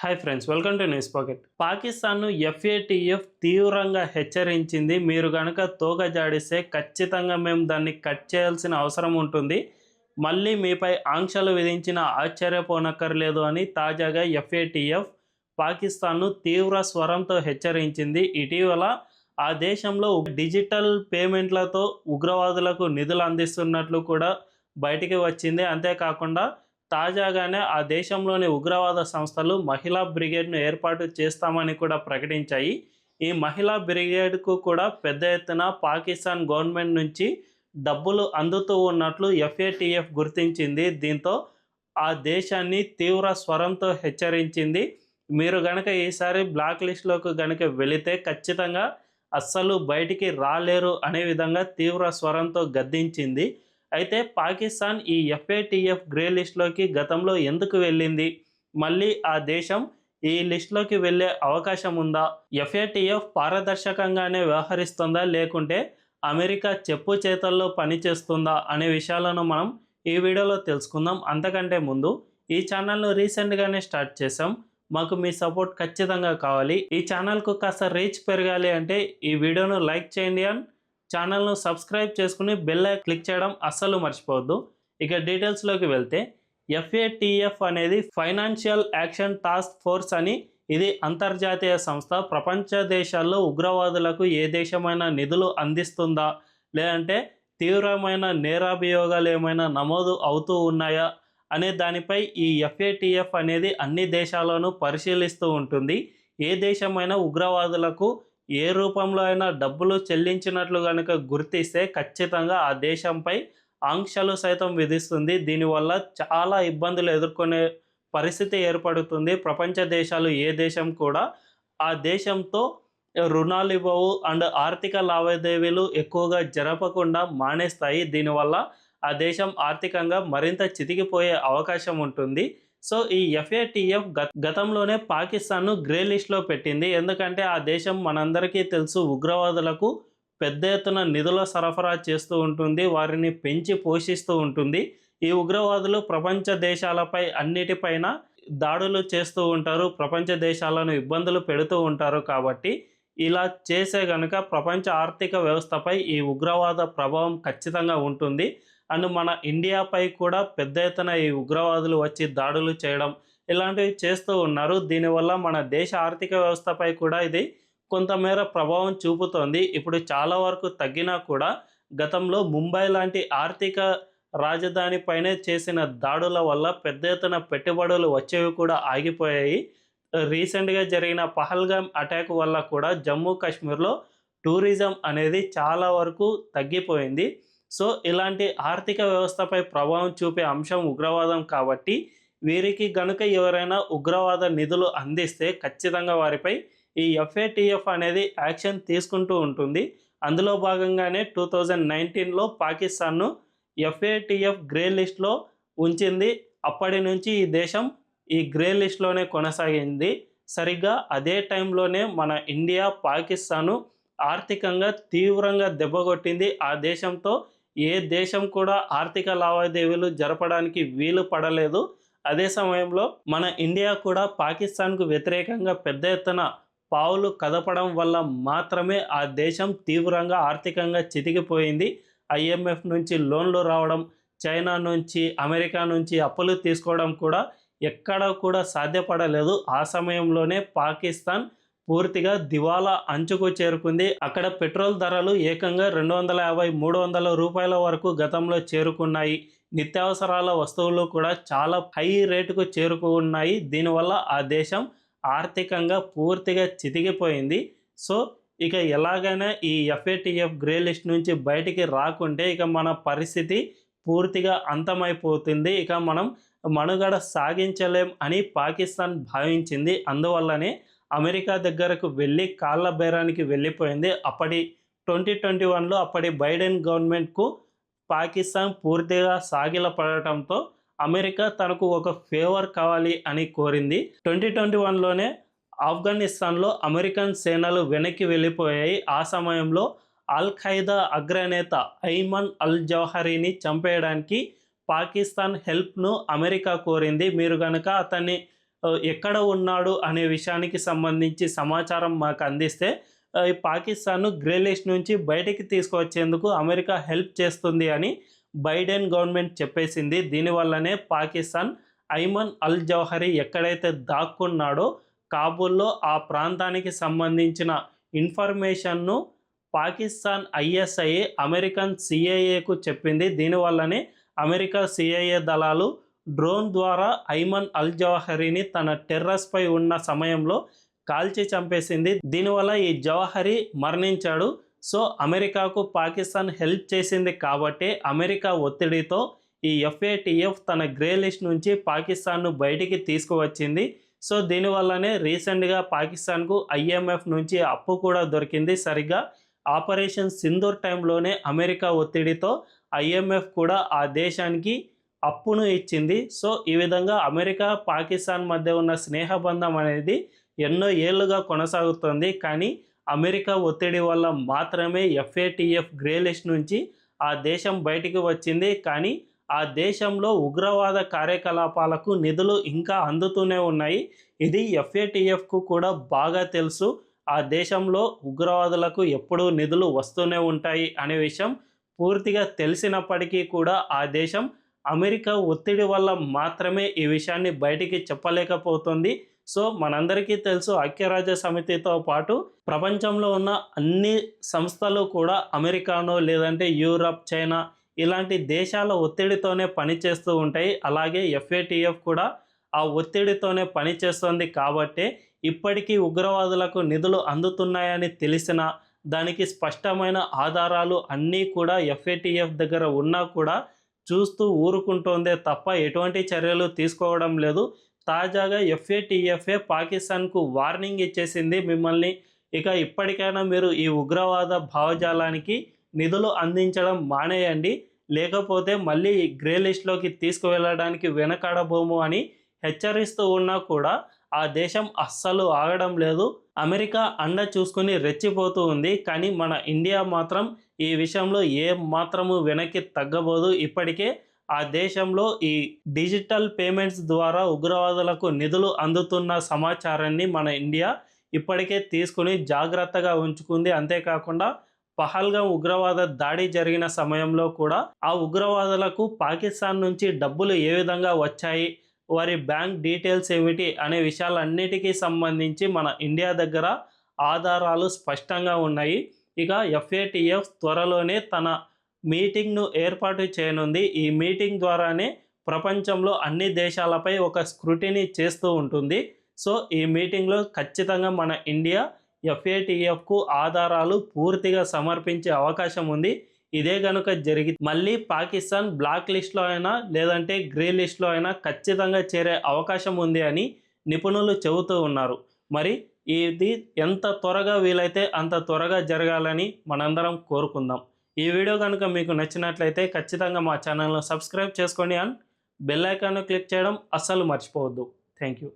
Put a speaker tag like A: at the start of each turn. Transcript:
A: Hi friends, welcome to News Pocket. పాకిస్తాన్ను FATF తీవ్రంగా హెచ్చరించింది. మీరు గనక తోక జాడిస్తే ఖచ్చితంగా మేము దాన్ని కట్ చేయాల్సిన అవసరం ఉంటుంది. మళ్ళీ మీపై ఆంక్షలు విధించిన ఆశ్చర్యపోనక్కర్లేదు అని తాజాగా ఎఫ్ఏటిఎఫ్ పాకిస్తాన్ను తీవ్ర స్వరంతో హెచ్చరించింది. ఇటీవల ఆ దేశంలో డిజిటల్ పేమెంట్లతో ఉగ్రవాదులకు నిధులు అందిస్తున్నట్లు కూడా బయటికి వచ్చింది. అంతేకాకుండా తాజాగానే ఆ దేశంలోని ఉగ్రవాద సంస్థలు మహిళా బ్రిగేడ్ను ఏర్పాటు చేస్తామని కూడా ప్రకటించాయి. ఈ మహిళా బ్రిగేడ్కు కూడా పెద్ద ఎత్తున పాకిస్తాన్ గవర్నమెంట్ నుంచి డబ్బులు అందుతూ ఉన్నట్లు ఎఫ్ఏటిఎఫ్ గుర్తించింది. దీంతో ఆ దేశాన్ని తీవ్ర స్వరంతో హెచ్చరించింది. మీరు గనక ఈసారి బ్లాక్ లిస్ట్లోకి గనక వెళితే ఖచ్చితంగా అస్సలు బయటికి రాలేరు అనే విధంగా తీవ్ర స్వరంతో గద్దించింది. అయితే పాకిస్తాన్ ఈ ఎఫ్ఏటిఎఫ్ గ్రే లిస్ట్లోకి గతంలో ఎందుకు వెళ్ళింది? మళ్ళీ ఆ దేశం ఈ లిస్ట్లోకి వెళ్ళే అవకాశం ఉందా? ఎఫ్ఏటిఎఫ్ పారదర్శకంగానే వ్యవహరిస్తుందా, లేకుంటే అమెరికా చెప్పు చేతల్లో పనిచేస్తుందా అనే విషయాలను మనం ఈ వీడియోలో తెలుసుకుందాం. అంతకంటే ముందు ఈ ఛానల్ను రీసెంట్గానే స్టార్ట్ చేసాం. మాకు మీ సపోర్ట్ ఖచ్చితంగా కావాలి. ఈ ఛానల్కు కాస్త రీచ్ పెరగాలి అంటే ఈ వీడియోను లైక్ చేయండి అండ్ ఛానల్ను సబ్స్క్రైబ్ చేసుకుని బెల్ క్లిక్ చేయడం అస్సలు మర్చిపోవద్దు. ఇక డీటెయిల్స్లోకి వెళ్తే ఎఫ్ఏటిఎఫ్ అనేది ఫైనాన్షియల్ యాక్షన్ టాస్క్ ఫోర్స్ అని, ఇది అంతర్జాతీయ సంస్థ. ప్రపంచ దేశాల్లో ఉగ్రవాదులకు ఏ దేశమైనా నిధులు అందిస్తుందా, లేదంటే తీవ్రమైన నేరాభియోగాలు ఏమైనా నమోదు అవుతూ ఉన్నాయా అనే దానిపై ఈ ఎఫ్ఏటిఎఫ్ అనేది అన్ని దేశాలను పరిశీలిస్తూ ఉంటుంది. ఏ దేశమైనా ఉగ్రవాదులకు ఏ రూపంలో అయినా డబ్బులు చెల్లించినట్లు కనుక గుర్తిస్తే ఖచ్చితంగా ఆ దేశంపై ఆంక్షలు సైతం విధిస్తుంది. దీనివల్ల చాలా ఇబ్బందులు ఎదుర్కొనే పరిస్థితి ఏర్పడుతుంది. ప్రపంచ దేశాలు ఏ దేశం కూడా ఆ దేశంతో రుణాలు ఇవ్వవు అండ్ ఆర్థిక లావాదేవీలు ఎక్కువగా జరపకుండా మానేస్తాయి. దీనివల్ల ఆ దేశం ఆర్థికంగా మరింత చితికిపోయే అవకాశం ఉంటుంది. సో ఈ ఎఫ్ఏటిఎఫ్ గతంలోనే పాకిస్తాన్ను గ్రే లిస్ట్లో పెట్టింది. ఎందుకంటే ఆ దేశం మనందరికీ తెలుసు, ఉగ్రవాదులకు పెద్ద ఎత్తున నిధుల సరఫరా చేస్తూ ఉంటుంది, వారిని పెంచి పోషిస్తూ ఉంటుంది. ఈ ఉగ్రవాదులు ప్రపంచ దేశాలపై అన్నిటిపైన దాడులు చేస్తూ ఉంటారు, ప్రపంచ దేశాలను ఇబ్బందులు పెడుతూ ఉంటారు. కాబట్టి ఇలా చేసే గనుక ప్రపంచ ఆర్థిక వ్యవస్థపై ఈ ఉగ్రవాద ప్రభావం ఖచ్చితంగా ఉంటుంది. అండ్ మన ఇండియాపై కూడా పెద్ద ఎత్తున ఈ ఉగ్రవాదులు వచ్చి దాడులు చేయడం ఇలాంటివి చేస్తూ ఉన్నారు. దీనివల్ల మన దేశ ఆర్థిక వ్యవస్థపై కూడా ఇది కొంతమేర ప్రభావం చూపుతోంది. ఇప్పుడు చాలా వరకు తగ్గినా కూడా గతంలో ముంబై లాంటి ఆర్థిక రాజధానిపైనే చేసిన దాడుల వల్ల పెద్ద ఎత్తున పెట్టుబడులు వచ్చేవి కూడా ఆగిపోయాయి. రీసెంట్గా జరిగిన పహల్గామ్ అటాక్ వల్ల కూడా జమ్మూ కాశ్మీర్లో టూరిజం అనేది చాలా వరకు తగ్గిపోయింది. సో ఇలాంటి ఆర్థిక వ్యవస్థపై ప్రభావం చూపే అంశం ఉగ్రవాదం. కాబట్టి వీరికి గనుక ఎవరైనా ఉగ్రవాద నిధులు అందిస్తే ఖచ్చితంగా వారిపై ఈ ఎఫ్ఏటిఎఫ్ అనేది యాక్షన్ తీసుకుంటూ ఉంటుంది. అందులో భాగంగానే 2019లో పాకిస్తాన్ను ఎఫ్ఏటిఎఫ్ గ్రే లిస్ట్లో ఉంచింది. అప్పటి నుంచి ఈ దేశం ఈ గ్రే లిస్ట్లోనే కొనసాగింది. సరిగ్గా అదే టైంలోనే మన ఇండియా పాకిస్తాను ఆర్థికంగా తీవ్రంగా దెబ్బకొట్టింది. ఆ దేశంతో ఏ దేశం కూడా ఆర్థిక లావాదేవీలు జరపడానికి వీలు పడలేదు. అదే సమయంలో మన ఇండియా కూడా పాకిస్తాన్కు వ్యతిరేకంగా పెద్ద ఎత్తున పావులు కదపడం వల్ల మాత్రమే ఆ దేశం తీవ్రంగా ఆర్థికంగా చితికిపోయింది. ఐఎంఎఫ్ నుంచి లోన్లు రావడం, చైనా నుంచి, అమెరికా నుంచి అప్పులు తీసుకోవడం కూడా ఎక్కడ కూడా సాధ్యపడలేదు. ఆ సమయంలోనే పాకిస్తాన్ పూర్తిగా దివాలా అంచుకు చేరుకుంది. అక్కడ పెట్రోల్ ధరలు ఏకంగా 250-300 రూపాయల వరకు గతంలో చేరుకున్నాయి. నిత్యావసరాల వస్తువులు కూడా చాలా హై రేటుకు చేరుకున్నాయి. దీనివల్ల ఆ దేశం ఆర్థికంగా పూర్తిగా చితికిపోయింది. సో ఇక ఎలాగైనా ఈ ఎఫ్ఏటిఎఫ్ గ్రే లిస్ట్ నుంచి బయటికి రాకుంటే ఇక మన పరిస్థితి పూర్తిగా అంతమైపోతుంది. ఇక మనం మనుగడ సాగించలేం అని పాకిస్తాన్ భావించింది. అందువల్లనే అమెరికా దగ్గరకు వెళ్ళి కాళ్ళ బేరానికి వెళ్ళిపోయింది. అప్పటి 2021లో అప్పటి బైడెన్ గవర్నమెంట్కు పాకిస్తాన్ పూర్తిగా సాగిలపడటంతో అమెరికా తనకు ఒక ఫేవర్ కావాలి అని కోరింది. 2021లోనే ఆఫ్ఘనిస్తాన్లో అమెరికన్ సేనలు వెనక్కి వెళ్ళిపోయాయి. ఆ సమయంలో అల్ ఖైదా అగ్రనేత ఐమన్ అల్ జవహరీని చంపేయడానికి పాకిస్తాన్ హెల్ప్ను అమెరికా కోరింది. మీరు కనుక అతన్ని ఎక్కడ ఉన్నాడు అనే విషయానికి సంబంధించి సమాచారం మాకు అందిస్తే ఈ పాకిస్తాన్ను గ్రే లిస్ట్ నుంచి బయటికి తీసుకువచ్చేందుకు అమెరికా హెల్ప్ చేస్తుంది అని బైడెన్ గవర్నమెంట్ చెప్పేసింది. దీనివల్లనే పాకిస్తాన్ ఐమన్ అల్ జవహరీ ఎక్కడైతే దాక్కున్నాడో కాబూల్లో ఆ ప్రాంతానికి సంబంధించిన ఇన్ఫర్మేషన్ను పాకిస్తాన్ ఐఎస్ఐ అమెరికన్ సిఐఏకు చెప్పింది. దీనివల్లనే అమెరికా సిఐఏ దళాలు డ్రోన్ ద్వారా ఐమన్ అల్ జవహరీని తన టెర్రస్పై ఉన్న సమయంలో కాల్చి చంపేసింది. దీనివల్ల ఈ జవహరీ మరణించాడు. సో అమెరికాకు పాకిస్తాన్ హెల్ప్ చేసింది కాబట్టి అమెరికా ఒత్తిడితో ఈ FATF తన గ్రే లిస్ట్ నుంచి పాకిస్తాన్ను బయటికి తీసుకువచ్చింది. సో దీనివల్లనే రీసెంట్గా పాకిస్తాన్కు IMF నుంచి అప్పు కూడా దొరికింది. సరిగ్గా ఆపరేషన్ సింధూర్ టైంలోనే అమెరికా ఒత్తిడితో IMF కూడా ఆ దేశానికి అప్పును ఇచ్చింది. సో ఈ విధంగా అమెరికా పాకిస్తాన్ మధ్య ఉన్న స్నేహబంధం అనేది ఎన్నో ఏళ్లుగా కొనసాగుతుంది. కానీ అమెరికా ఒత్తిడి వల్ల మాత్రమే FATF గ్రే లిస్ట్ నుంచి ఆ దేశం బయటికి వచ్చింది. కానీ ఆ దేశంలో ఉగ్రవాద కార్యకలాపాలకు నిధులు ఇంకా అందుతూనే ఉన్నాయి. ఇది FATFకు కూడా బాగా తెలుసు. ఆ దేశంలో ఉగ్రవాదులకు ఎప్పుడూ నిధులు వస్తూనే ఉంటాయి అనే విషయం పూర్తిగా తెలిసినప్పటికీ కూడా ఆ దేశం అమెరికా ఒత్తిడి వల్ల మాత్రమే ఈ విషయాన్ని బయటికి చెప్పలేకపోతుంది. సో మనందరికీ తెలుసు, ఐక్యరాజ్య సమితితో పాటు ప్రపంచంలో ఉన్న అన్ని సంస్థలు కూడా అమెరికానో లేదంటే యూరప్, చైనా ఇలాంటి దేశాల ఒత్తిడితోనే పనిచేస్తూ ఉంటాయి. అలాగే FATF కూడా ఆ ఒత్తిడితోనే పనిచేస్తుంది. కాబట్టే ఇప్పటికీ ఉగ్రవాదులకు నిధులు అందుతున్నాయని తెలిసినా దానికి స్పష్టమైన ఆధారాలు అన్నీ కూడా FATF దగ్గర ఉన్నా కూడా చూస్తూ ఊరుకుంటోందే తప్ప ఎటువంటి చర్యలు తీసుకోవడం లేదు. తాజాగా FATF పాకిస్తాన్కు వార్నింగ్ ఇచ్చేసింది, మిమ్మల్ని ఇక ఇప్పటికైనా మీరు ఈ ఉగ్రవాద భావజాలానికి నిధులు అందించడం మానేయండి, లేకపోతే మళ్ళీ గ్రే లిస్ట్లోకి తీసుకువెళ్ళడానికి వెనకాడబోము అని హెచ్చరిస్తూ ఉన్నా కూడా ఆ దేశం అస్సలు ఆగడం లేదు. అమెరికా అండ చూసుకుని రెచ్చిపోతూ ఉంది. కానీ మన ఇండియా మాత్రం ఈ విషయంలో ఏ మాత్రము వెనక్కి తగ్గబోదు. ఇప్పటికే ఆ దేశంలో ఈ డిజిటల్ పేమెంట్స్ ద్వారా ఉగ్రవాదులకు నిధులు అందుతున్న సమాచారాన్ని మన ఇండియా ఇప్పటికే తీసుకుని జాగ్రత్తగా ఉంచుకుంది. అంతేకాకుండా పహల్గాం ఉగ్రవాద దాడి జరిగిన సమయంలో కూడా ఆ ఉగ్రవాదులకు పాకిస్తాన్ నుంచి డబ్బులు ఏ విధంగా వచ్చాయి, వారి బ్యాంక్ డీటెయిల్స్ ఏమిటి అనే విషయాలన్నిటికీ సంబంధించి మన ఇండియా దగ్గర ఆధారాలు స్పష్టంగా ఉన్నాయి. ఇక FATF త్వరలోనే తన మీటింగ్ను ఏర్పాటు చేయనుంది. ఈ మీటింగ్ ద్వారానే ప్రపంచంలో అన్ని దేశాలపై ఒక స్క్రూటినీ చేస్తూ ఉంటుంది. సో ఈ మీటింగ్లో ఖచ్చితంగా మన ఇండియా FATFకు ఆధారాలు పూర్తిగా సమర్పించే అవకాశం ఉంది. ఇదే కనుక జరిగి మళ్ళీ పాకిస్తాన్ బ్లాక్ లిస్ట్లో అయినా లేదంటే గ్రే లిస్ట్లో అయినా ఖచ్చితంగా చేరే అవకాశం ఉంది అని నిపుణులు చెబుతూ ఉన్నారు. మరి ఇది ఎంత త్వరగా వీలైతే అంత త్వరగా జరగాలని మనందరం కోరుకుందాం. ఈ వీడియో కనుక మీకు నచ్చినట్లయితే ఖచ్చితంగా మా ఛానల్ను సబ్స్క్రైబ్ చేసుకోండి అండ్ బెల్ ఐకాన్ను క్లిక్ చేయడం అస్సలు మర్చిపోవద్దు. Thank you.